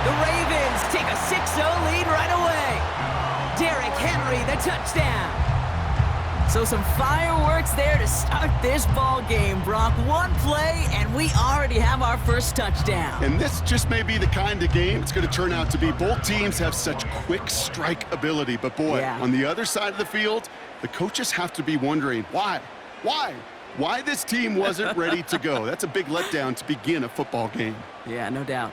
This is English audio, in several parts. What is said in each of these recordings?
The Ravens take a 6-0 lead right away. Derrick Henry, the touchdown. So some fireworks there to start this ball game, Brock. One play, and we already have our first touchdown. And this just may be the kind of game it's going to turn out to be. Both teams have such quick strike ability. But, boy, on the other side of the field, the coaches have to be wondering, why? Why this team wasn't ready to go? That's a big letdown to begin a football game. Yeah, no doubt.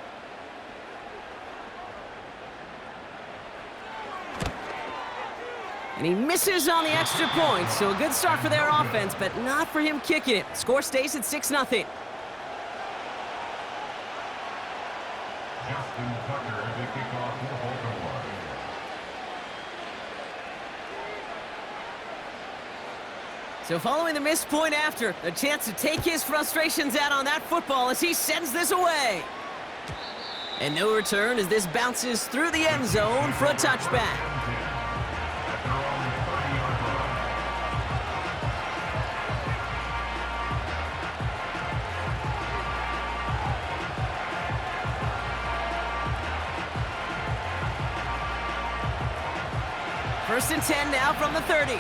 And he misses on the extra point, so a good start for their offense, but not for him kicking it. Score stays at 6-0. Justin Tucker, the kickoff for Baltimore. So following the missed point after, a chance to take his frustrations out on that football as he sends this away. And no return as this bounces through the end zone for a touchback. First and 10 now from the 30.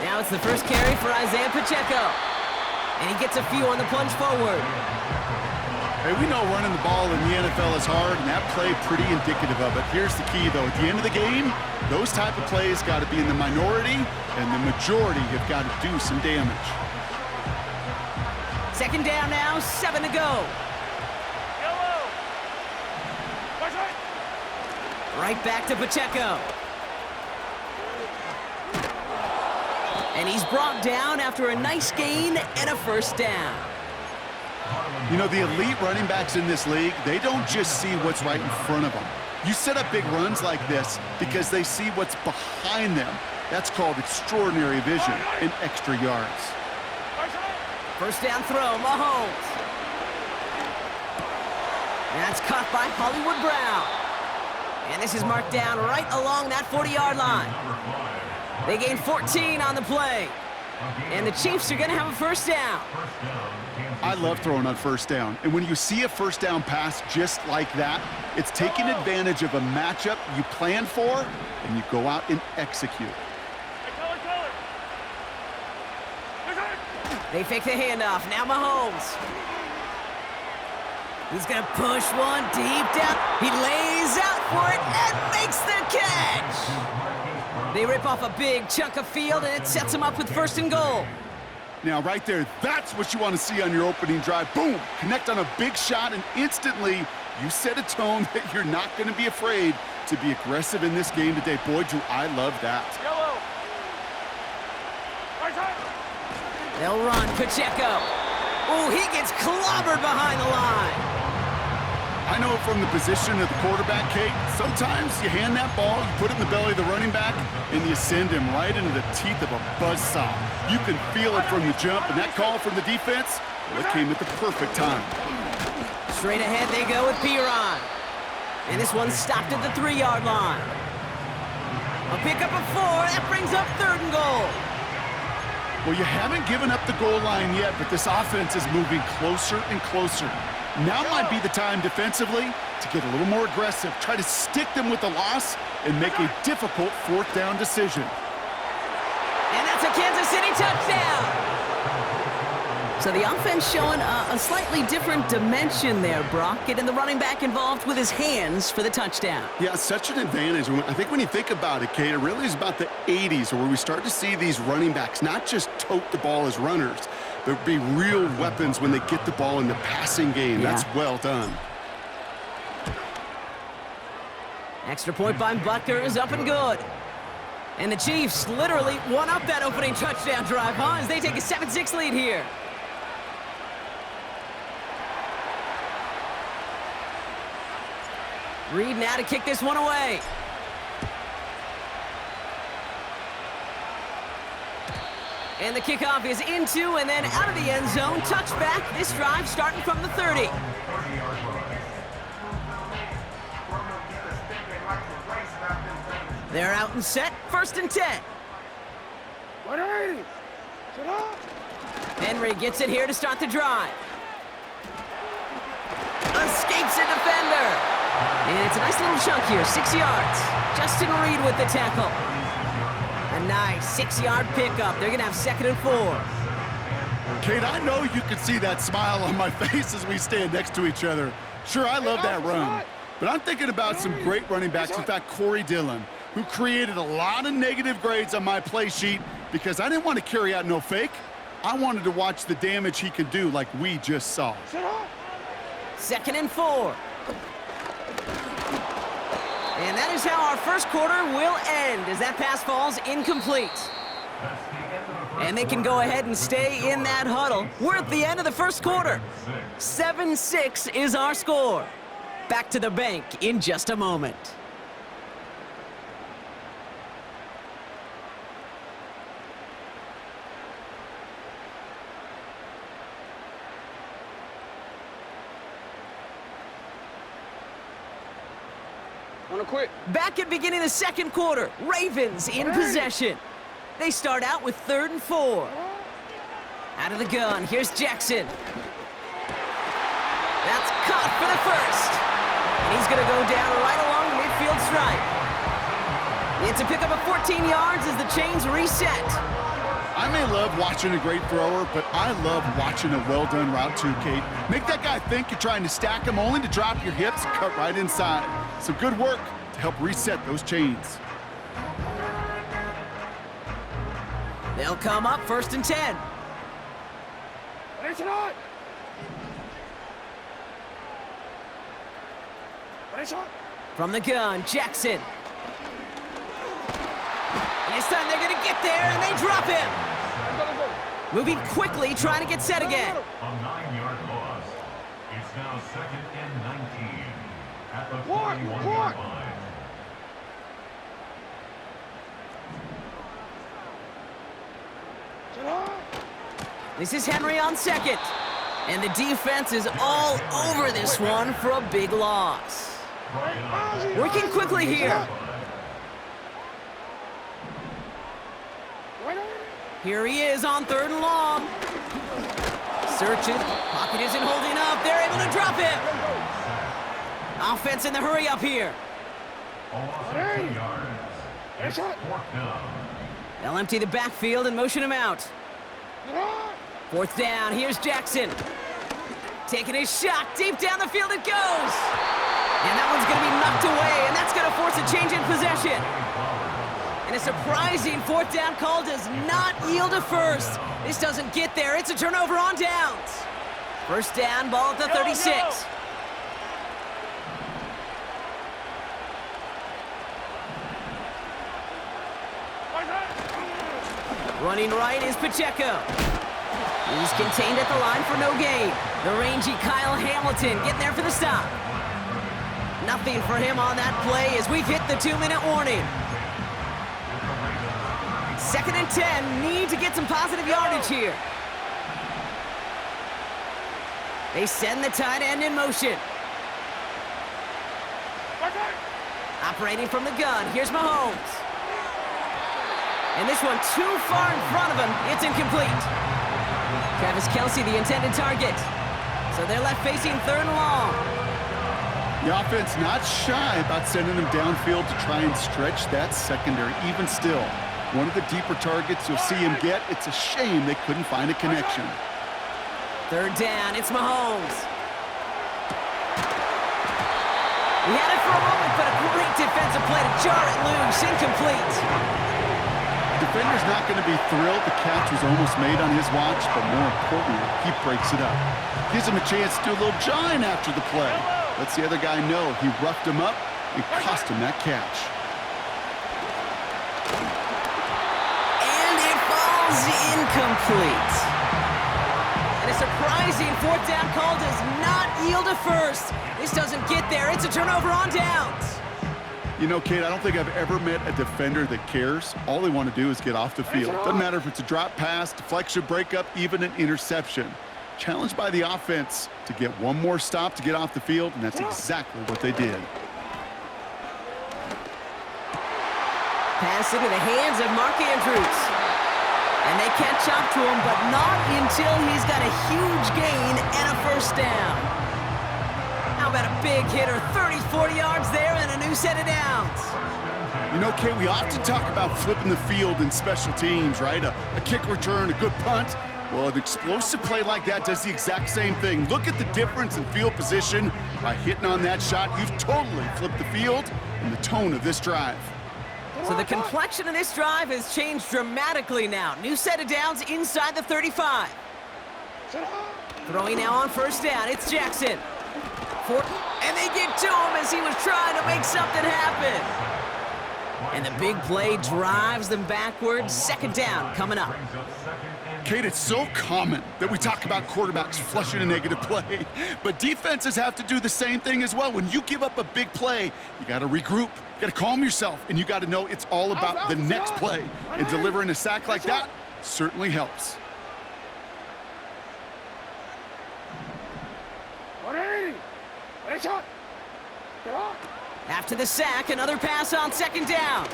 Now it's the first carry for Isaiah Pacheco. And he gets a few on the plunge forward. Hey, we know running the ball in the NFL is hard, and that play pretty indicative of it. Here's the key, though. At the end of the game, those type of plays got to be in the minority, and the majority have got to do some damage. Second down now, 7 to go. Right back to Pacheco. And he's brought down after a nice gain and a first down. You know, the elite running backs in this league, they don't just see what's right in front of them. You set up big runs like this because they see what's behind them. That's called extraordinary vision and extra yards. First down throw, Mahomes. And that's caught by Hollywood Brown. And this is marked down right along that 40-yard line. They gain 14 on the play. And the Chiefs are going to have a first down. I love throwing on first down. And when you see a first down pass just like that, it's taking advantage of a matchup you plan for, and you go out and execute. They fake the handoff. Now Mahomes. He's going to push one deep down. He lays out for it and makes the catch. They rip off a big chunk of field, and it sets them up with first and goal. Now, right there, that's what you want to see on your opening drive. Boom! Connect on a big shot, and instantly you set a tone that you're not going to be afraid to be aggressive in this game today. Boy, do I love that. They'll run. Pacheco. Oh, he gets clobbered behind the line. I know from the position of the quarterback, Kate, sometimes you hand that ball, you put it in the belly of the running back, and you send him right into the teeth of a buzzsaw. You can feel it from the jump, and that call from the defense, well, it came at the perfect time. Straight ahead they go with Piron. And this one's stopped at the 3-yard line. A pickup of 4, that brings up third and goal. Well, you haven't given up the goal line yet, but this offense is moving closer and closer. Now might be the time defensively to get a little more aggressive, try to stick them with the loss, and make a difficult fourth down decision. And that's a Kansas City touchdown! So the offense showing a slightly different dimension there, Brock, getting the running back involved with his hands for the touchdown. Yeah, such an advantage. I think when you think about it, Kate, it really is about the 80s where we start to see these running backs not just tote the ball as runners, but be real weapons when they get the ball in the passing game. Yeah. That's well done. Extra point by Butker is up and good. And the Chiefs literally won up that opening touchdown drive, huh, as they take a 7-6 lead here. Reed now to kick this one away. And the kickoff is into and then out of the end zone. Touchback. This drive starting from the 30. They're out and set. First and 10. 180. Henry gets it here to start the drive. escapes a defender. And it's a nice little chunk here, 6 yards. Justin Reed with the tackle. A nice 6-yard pickup. They're going to have 2nd and 4. Kate, I know you can see that smile on my face as we stand next to each other. Sure, I love that run. But I'm thinking about some great running backs. In fact, Corey Dillon, who created a lot of negative grades on my play sheet because I didn't want to carry out no fake. I wanted to watch the damage he could do like we just saw. 2nd and 4. And that is how our first quarter will end as that pass falls incomplete. And they can go ahead and stay in that huddle. We're at the end of the first quarter. 7-6 is our score. Back to the bank in just a moment. Back at beginning of the second quarter, Ravens in possession. They start out with 3rd and 4. Out of the gun, here's Jackson. That's caught for the first. And he's going to go down right along the midfield stripe. It's a pickup of 14 yards as the chains reset. I may love watching a great thrower, but I love watching a well-done route too, Kate. Make that guy think you're trying to stack him only to drop your hips, cut right inside. Some good work to help reset those chains. They'll come up 1st and 10. From the gun, Jackson. And this time they're going to get there, and they drop him. Moving quickly, trying to get set again. A 9-yard loss. It's now 2nd and 19 at the 41-yard line. This is Henry on 2nd. And the defense is all over this one for a big loss. Working quickly here. Here he is on 3rd and long. Searching. Pocket isn't holding up. They're able to drop him. Offense in the hurry up here. They'll empty the backfield and motion him out. 4th down. Here's Jackson. Taking his shot. Deep down the field it goes. And that one's going to be knocked away, and that's going to force a change in possession. And a surprising 4th down call does not yield a first. This doesn't get there. It's a turnover on downs. 1st down, ball at the 36. Running right is Pacheco. He's contained at the line for no gain. The rangy Kyle Hamilton getting there for the stop. Nothing for him on that play as we've hit the 2-minute warning. 2nd and 10, need to get some positive yardage here. They send the tight end in motion. Operating from the gun, here's Mahomes. And this one too far in front of him, it's incomplete. Travis Kelce, the intended target. So they're left facing 3rd and long. The offense not shy about sending them downfield to try and stretch that secondary. Even still, one of the deeper targets you'll see him get. It's a shame they couldn't find a connection. 3rd down, it's Mahomes. He had it for a moment, but a great defensive play to jar it loose. Incomplete. Defender's not going to be thrilled the catch was almost made on his watch, but more importantly, he breaks it up. Gives him a chance to do a little jawing after the play. Lets the other guy know he roughed him up and cost him that catch. And it falls incomplete. And a surprising 4th down call does not yield a first. This doesn't get there. It's a turnover on downs. You know, Kate, I don't think I've ever met a defender that cares. All they want to do is get off the field. Doesn't matter if it's a drop pass, deflection, breakup, even an interception. Challenged by the offense to get one more stop to get off the field, and that's exactly what they did. Pass into the hands of Mark Andrews. And they catch up to him, but not until he's got a huge gain and a 1st down. How about a big hitter, 30, 40 yards there and a new set of downs? You know, Kay, we often talk about flipping the field in special teams, right? A kick return, a good punt. Well, an explosive play like that does the exact same thing. Look at the difference in field position. By hitting on that shot, you've totally flipped the field and the tone of this drive. So the complexion of this drive has changed dramatically now. New set of downs inside the 35. Throwing now on first down, it's Jackson. And they get to him as he was trying to make something happen. And the big play drives them backwards. Second down coming up. Kate, it's so common that we talk about quarterbacks flushing a negative play, but defenses have to do the same thing as well. When you give up a big play, you got to regroup, you got to calm yourself, and you got to know it's all about the next play. And delivering a sack like that certainly helps. After the sack, another pass on second down.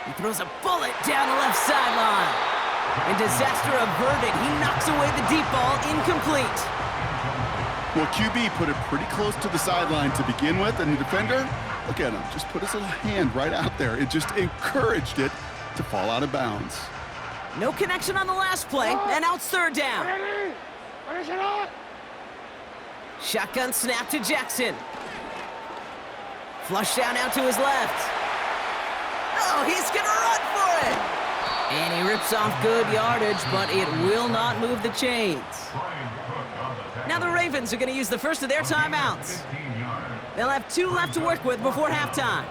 He throws a bullet down the left sideline. And disaster averted. He knocks away the deep ball, incomplete. Well, QB put it pretty close to the sideline to begin with, and the defender, look at him, just put his little hand right out there. It just encouraged it to fall out of bounds. No connection on the last play, and now it's third down. Shotgun snap to Jackson. Flush down out to his left. Oh, he's gonna run for it! And he rips off good yardage, but it will not move the chains. Now the Ravens are gonna use the first of their timeouts. They'll have 2 left to work with before halftime.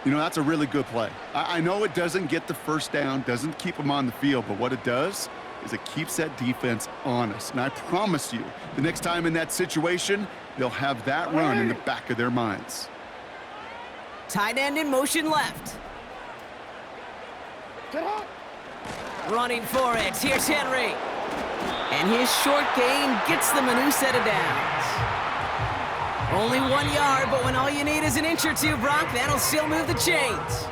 You know, that's a really good play. I know it doesn't get the first down, doesn't keep them on the field, but what it does is it keeps that defense honest. And I promise you, the next time in that situation, they'll have that run in the back of their minds. Tight end in motion left. Running for it, here's Henry. And his short gain gets them a new set of downs. Only 1 yard, but when all you need is an inch or two, Brock, that'll still move the chains.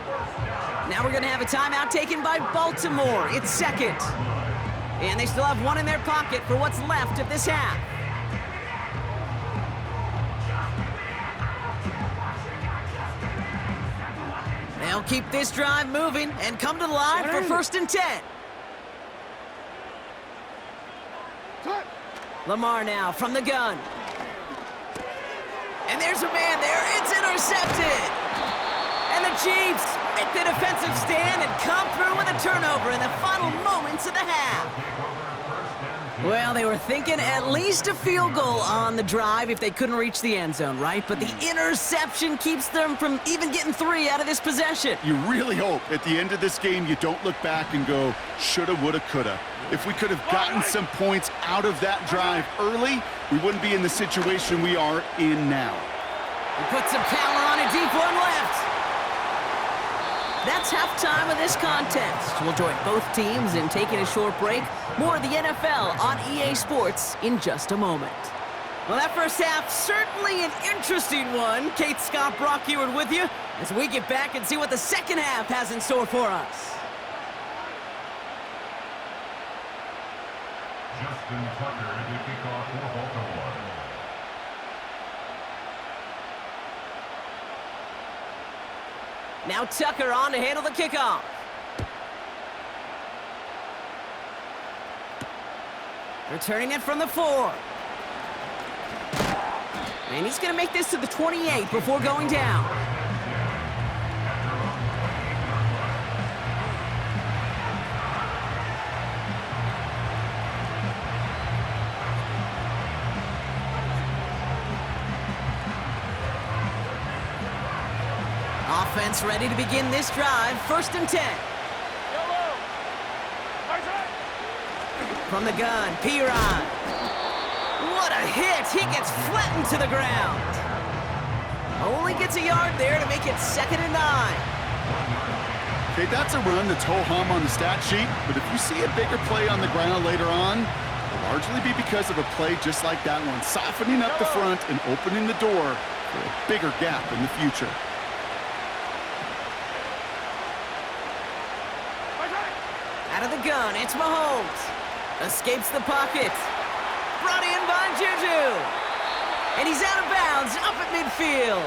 Now we're gonna have a timeout taken by Baltimore. It's second. And they still have 1 in their pocket for what's left of this half. They'll keep this drive moving and come to the line for first and 10. Lamar now from the gun. And there's a man there. It's intercepted. And the Chiefs make the defensive stand and come through with a turnover in the final moments of the half. Well, they were thinking at least a field goal on the drive if they couldn't reach the end zone, right? But the interception keeps them from even getting 3 out of this possession. You really hope at the end of this game you don't look back and go, shoulda, woulda, coulda. If we could have gotten some points out of that drive early, we wouldn't be in the situation we are in now. He puts some power on a deep one left. That's halftime of this contest. We'll join both teams in taking a short break. More of the NFL on EA Sports in just a moment. Well, that first half, certainly an interesting one. Kate, Scott, Brock Ewart with you as we get back and see what the second half has in store for us. Justin Tucker to kick off for Baltimore. Now Tucker on to handle the kickoff. Returning it from the 4. And he's going to make this to the 28 before going down. Offense ready to begin this drive. First and 10. From the gun, Piron. What a hit! He gets flattened to the ground. Only gets a yard there to make it 2nd and 9. Okay, that's a run that's ho-hum on the stat sheet, but if you see a bigger play on the ground later on, it'll largely be because of a play just like that one, softening up the front and opening the door for a bigger gap in the future. Out of the gun, it's Mahomes. Escapes the pocket. Brought in by Juju. And he's out of bounds, up at midfield.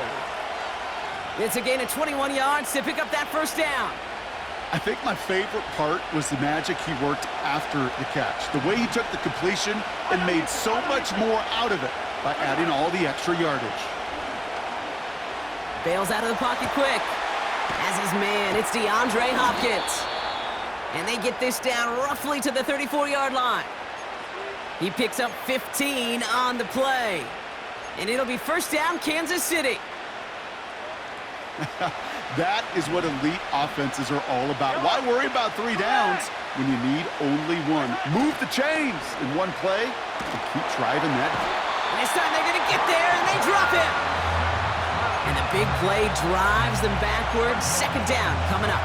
It's a gain of 21 yards to pick up that first down. I think my favorite part was the magic he worked after the catch. The way he took the completion and made so much more out of it by adding all the extra yardage. Bails out of the pocket quick. As his man, it's DeAndre Hopkins. And they get this down roughly to the 34-yard line. He picks up 15 on the play. And it'll be first down, Kansas City. That is what elite offenses are all about. Why worry about 3 downs when you need only one? Move the chains in one play and keep driving that. And this time they're going to get there, and they drop him. And the big play drives them backwards. Second down coming up.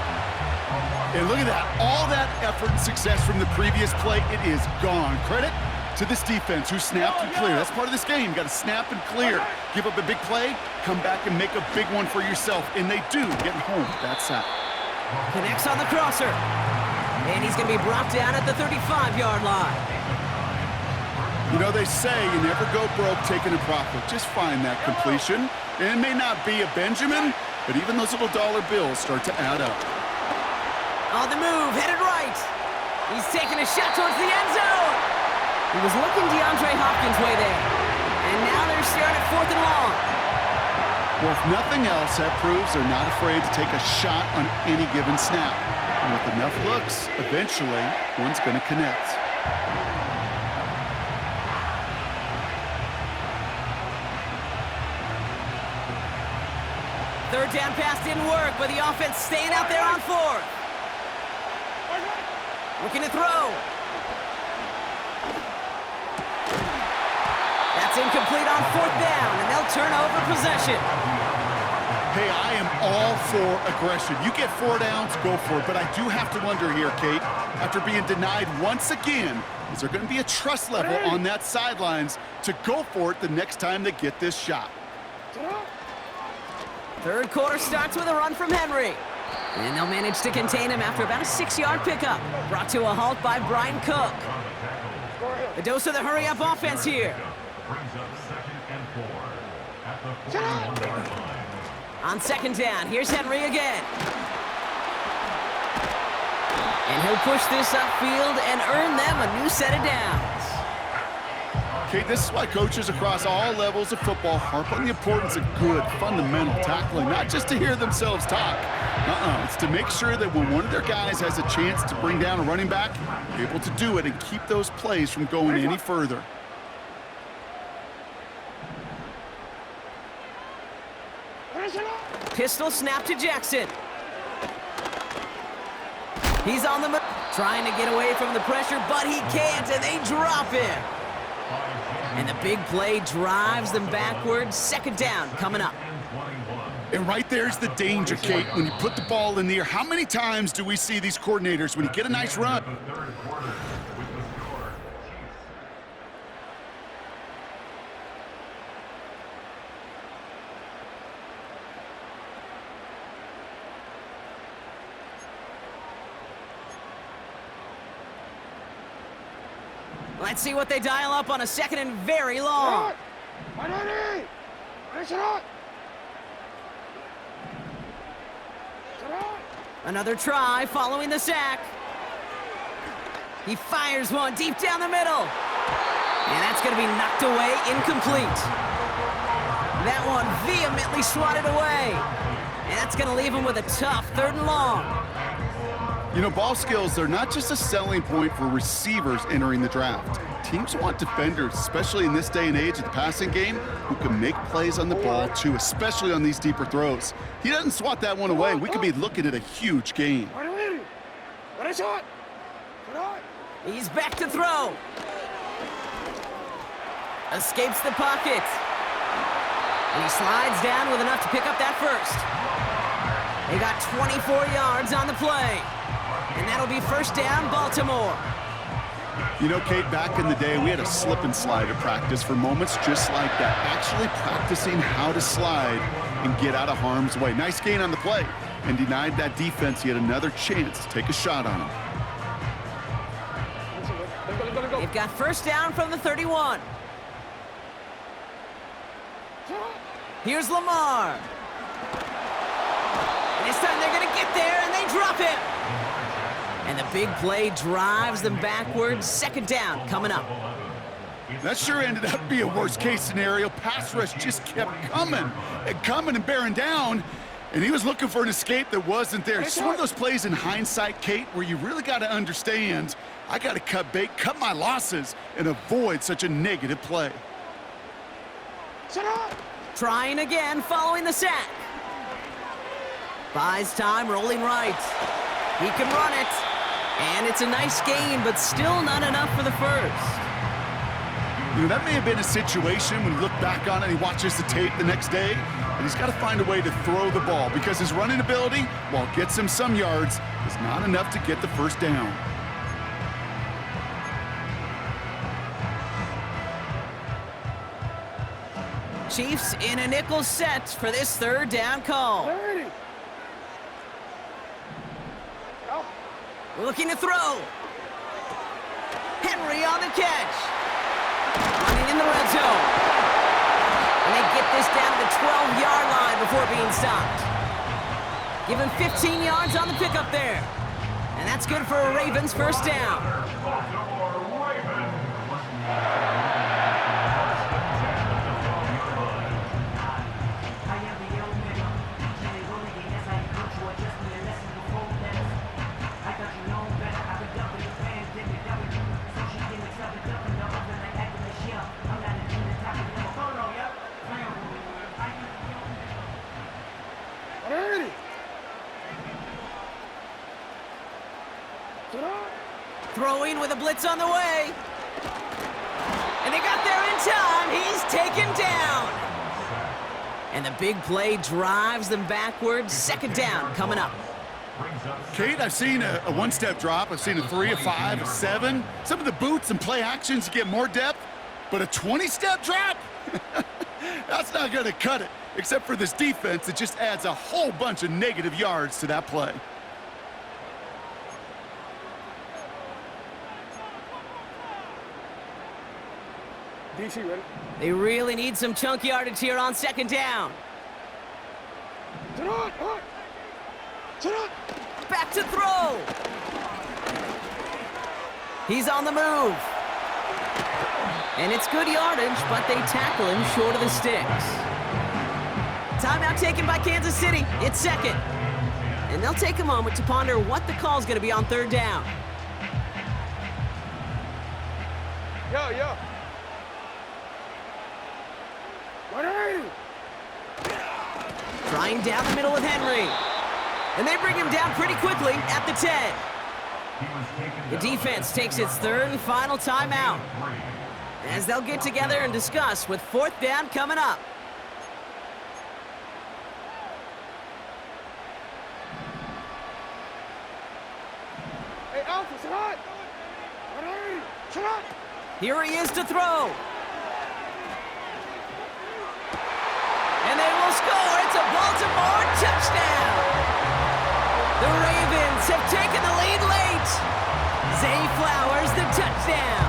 And look at that. All that effort and success from the previous play, it is gone. Credit to this defense who snapped and cleared. That's part of this game. You got to snap and clear. Give up a big play, come back and make a big one for yourself. And they do, getting home. That's that. Connects on the crosser. And he's going to be brought down at the 35-yard line. You know, they say you never go broke taking a profit. Just find that completion. And it may not be a Benjamin, but even those little dollar bills start to add up. On the move, headed right. He's taking a shot towards the end zone. He was looking DeAndre Hopkins' way there. And now they're staring at 4th and long. Well, if nothing else, that proves they're not afraid to take a shot on any given snap. And with enough looks, eventually, one's going to connect. Third down pass didn't work, but the offense staying out there on 4th. Looking to throw. That's incomplete on 4th down, and they'll turn over possession. Hey, I am all for aggression. You get 4 downs, go for it. But I do have to wonder here, Kate, after being denied once again, is there going to be a trust level on that sidelines to go for it the next time they get this shot? Third quarter starts with a run from Henry. And they'll manage to contain him after about a 6-yard pickup. Brought to a halt by Brian Cook. A dose of the hurry-up offense here. On second down, here's Henry again. And he'll push this upfield and earn them a new set of downs. Okay, this is why coaches across all levels of football harp on the importance of good, fundamental tackling, not just to hear themselves talk. It's to make sure that when one of their guys has a chance to bring down a running back, they're able to do it and keep those plays from going any further. Pistol snap to Jackson. He's on the move, trying to get away from the pressure, but he can't, and they drop him. And the big play drives them backwards. Second down coming up. And right there's the danger, Kate, when you put the ball in the air. How many times do we see these coordinators, when you get a nice run, Let's see what they dial up on a second and very long. Another try following the sack. He fires one deep down the middle. And that's going to be knocked away, incomplete. That one vehemently swatted away. And that's going to leave him with a tough 3rd and long. You know, ball skills, they're not just a selling point for receivers entering the draft. Teams want defenders, especially in this day and age of the passing game, who can make plays on the ball too, especially on these deeper throws. He doesn't swat that one away. We could be looking at a huge gain. He's back to throw. Escapes the pocket. And he slides down with enough to pick up that first. They got 24 yards on the play. And that'll be first down, Baltimore. You know, Kate, back in the day, we had a slip and slide at practice for moments just like that. Actually practicing how to slide and get out of harm's way. Nice gain on the play. And denied that defense yet another chance to take a shot on him. They've got first down from the 31. Here's Lamar. And this time they're going to get there, and they drop him. And the big play drives them backwards. Second down coming up. That sure ended up being a worst-case scenario. Pass rush just kept coming and bearing down, and he was looking for an escape that wasn't there. It's one of those plays in hindsight, Kate, where you really got to understand, I got to cut bait, cut my losses, and avoid such a negative play. Trying again following the sack. Buys time, rolling right. He can run it. And it's a nice gain, but still not enough for the first. You know, that may have been a situation when you look back on it and he watches the tape the next day, and he's got to find a way to throw the ball because his running ability, while it gets him some yards, is not enough to get the first down. Chiefs in a nickel set for this third down call. Looking to throw. Henry on the catch. Running in the red zone. And they get this down to the 12-yard line before being stopped. Give him 15 yards on the pickup there. And that's good for a Ravens first down. Throwing with a blitz on the way. And they got there in time. He's taken down. And the big play drives them backwards. Second down coming up. Kate, I've seen a one-step drop. I've seen a 3, a 5, a 7. Some of the boots and play actions get more depth, but a 20-step drop? That's not going to cut it, except for this defense that just adds a whole bunch of negative yards to that play. DC ready? They really need some chunk yardage here on second down. Back to throw. He's on the move. And it's good yardage, but they tackle him short of the sticks. Timeout taken by Kansas City. It's second. And they'll take a moment to ponder what the call's going to be on third down. Yo. Trying down the middle with Henry. And they bring him down pretty quickly at the 10. The defense takes its third and final timeout as they'll get together and discuss with fourth down coming up. Hey, Alpha, shut up! Here he is to throw. And they will score. It's a Baltimore touchdown. The Ravens have taken the lead late. Zay Flowers, the touchdown.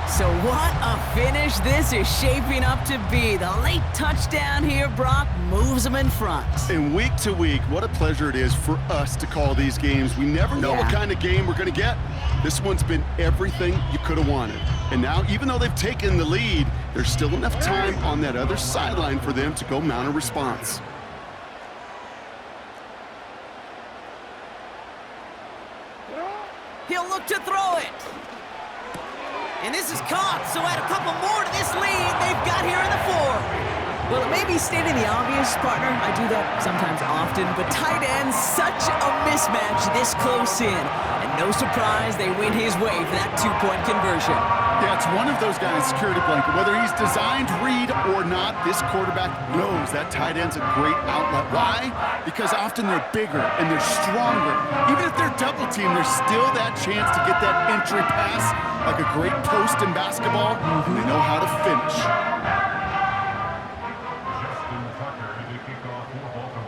So what a finish this is shaping up to be. The late touchdown here, Brock, moves them in front. And week to week, what a pleasure it is for us to call these games. We never know what kind of game we're going to get. This one's been everything you could have wanted. And now, even though they've taken the lead, there's still enough time on that other sideline for them to go mount a response. He'll look to throw it. And this is caught, so add a couple more to this lead they've got here in the fourth. Well, it may be stating the obvious, partner. I do that sometimes often, but tight end, such a mismatch this close in. And no surprise, they win his way for that two-point conversion. Yeah, it's one of those guys' security blanket. Whether he's designed read or not, this quarterback knows that tight end's a great outlet. Why? Because often they're bigger and they're stronger. Even if they're double teamed, there's still that chance to get that entry pass like a great post in basketball, and they know how to finish.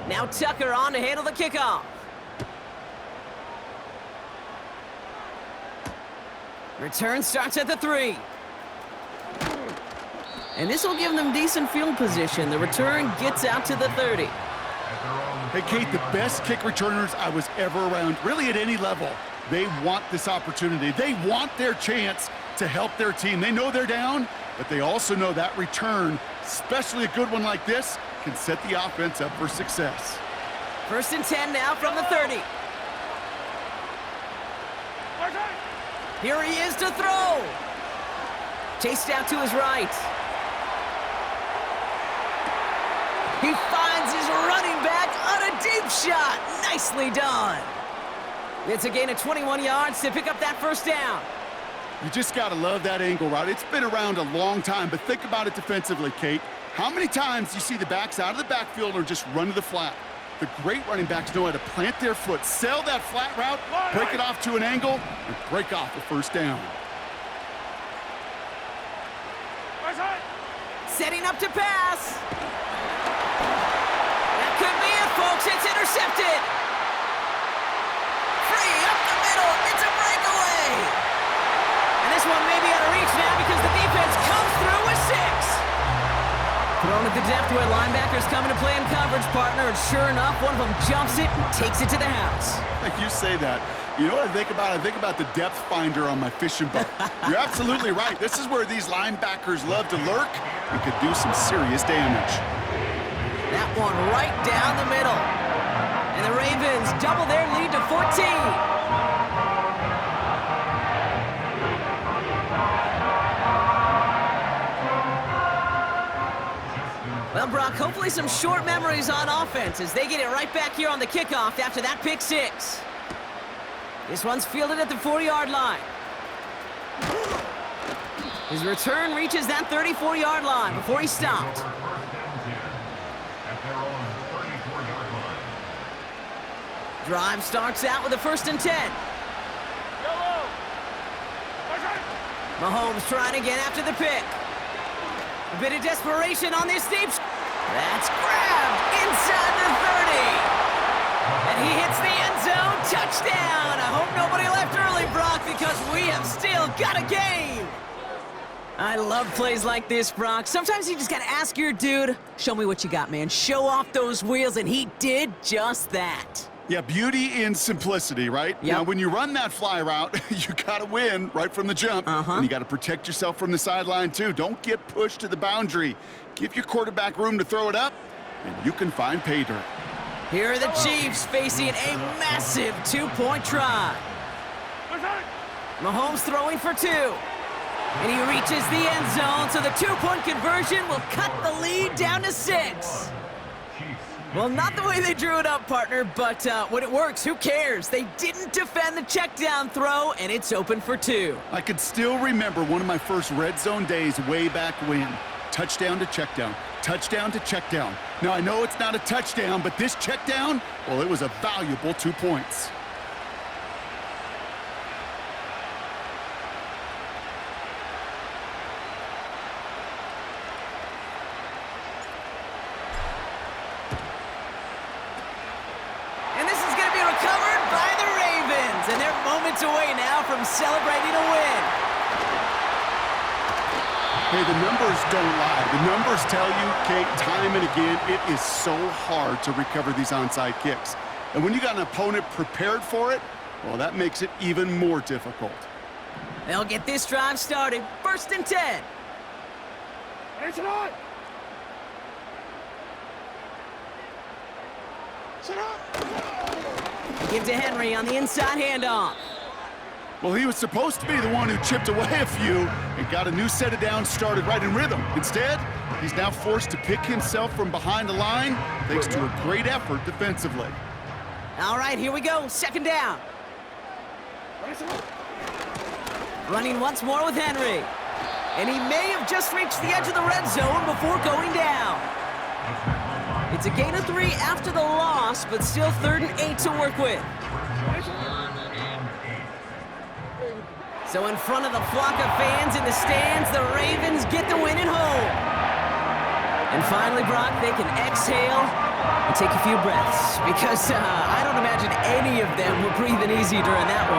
Now Tucker on to handle the kickoff. Return starts at the 3. And this will give them decent field position. The return gets out to the 30. Hey, Kate, the best kick returners I was ever around, really at any level, they want this opportunity. They want their chance to help their team. They know they're down, but they also know that return, especially a good one like this, can set the offense up for success. 1st and 10 now from the 30. Here he is to throw. Chased out to his right. He finds his running back on a deep shot. Nicely done. It's a gain of 21 yards to pick up that 1st down. You just got to love that angle route. It's been around a long time, but think about it defensively, Kate. How many times you see the backs out of the backfield or just run to the flat? The great running backs know how to plant their foot, sell that flat route, break it off to an angle, and break off a 1st down. Setting up to pass. That could be it, folks. It's intercepted. Free up the middle. It's a breakaway. And this one may be out of reach now because the defense comes through with 6. Thrown at the depth where linebackers coming to play in coverage, partner, and sure enough, one of them jumps it and takes it to the house. You say that. You know what I think about? I think about the depth finder on my fishing boat. You're absolutely right. This is where these linebackers love to lurk and could do some serious damage. That one right down the middle. And the Ravens double their lead to 14. Well, Brock, hopefully some short memories on offense as they get it right back here on the kickoff after that pick 6. This one's fielded at the 4-yard line. His return reaches that 34-yard line before he stopped. Drive starts out with a 1st and 10. Mahomes trying again after the pick. A bit of desperation on this deep. That's grabbed inside the 30. And he hits the end zone. Touchdown. I hope nobody left early, Brock, because we have still got a game. I love plays like this, Brock. Sometimes you just got to ask your dude, show me what you got, man. Show off those wheels, and he did just that. Yeah, beauty in simplicity, right? Yep. Now, when you run that fly route, you got to win right from the jump. And you got to protect yourself from the sideline, too. Don't get pushed to the boundary. Give your quarterback room to throw it up, and you can find pay dirt. Here are the Chiefs facing a massive 2-point try. Mahomes throwing for 2. And he reaches the end zone, so the 2-point conversion will cut the lead down to 6. Well, not the way they drew it up, partner, but when it works, who cares? They didn't defend the check down throw, and it's open for 2. I could still remember one of my first red zone days way back when. Touchdown to check down. Touchdown to check down. Now, I know it's not a touchdown, but this check down, well, it was a valuable 2 points. And they're moments away now from celebrating a win. Hey, the numbers don't lie. The numbers tell you, Kate, time and again, it is so hard to recover these onside kicks. And when you got an opponent prepared for it, well, that makes it even more difficult. They'll get this drive started. 1st and 10. It's on. Sit up. Give to Henry on the inside handoff. Well, he was supposed to be the one who chipped away a few and got a new set of downs started right in rhythm. Instead, he's now forced to pick himself from behind the line thanks to a great effort defensively. All right, here we go. 2nd down. Running once more with Henry. And he may have just reached the edge of the red zone before going down. It's a gain of 3 after the loss, but still 3rd and 8 to work with. So in front of the flock of fans in the stands, the Ravens get the win at home. And finally, Brock, they can exhale and take a few breaths because I don't imagine any of them were breathing easy during that one.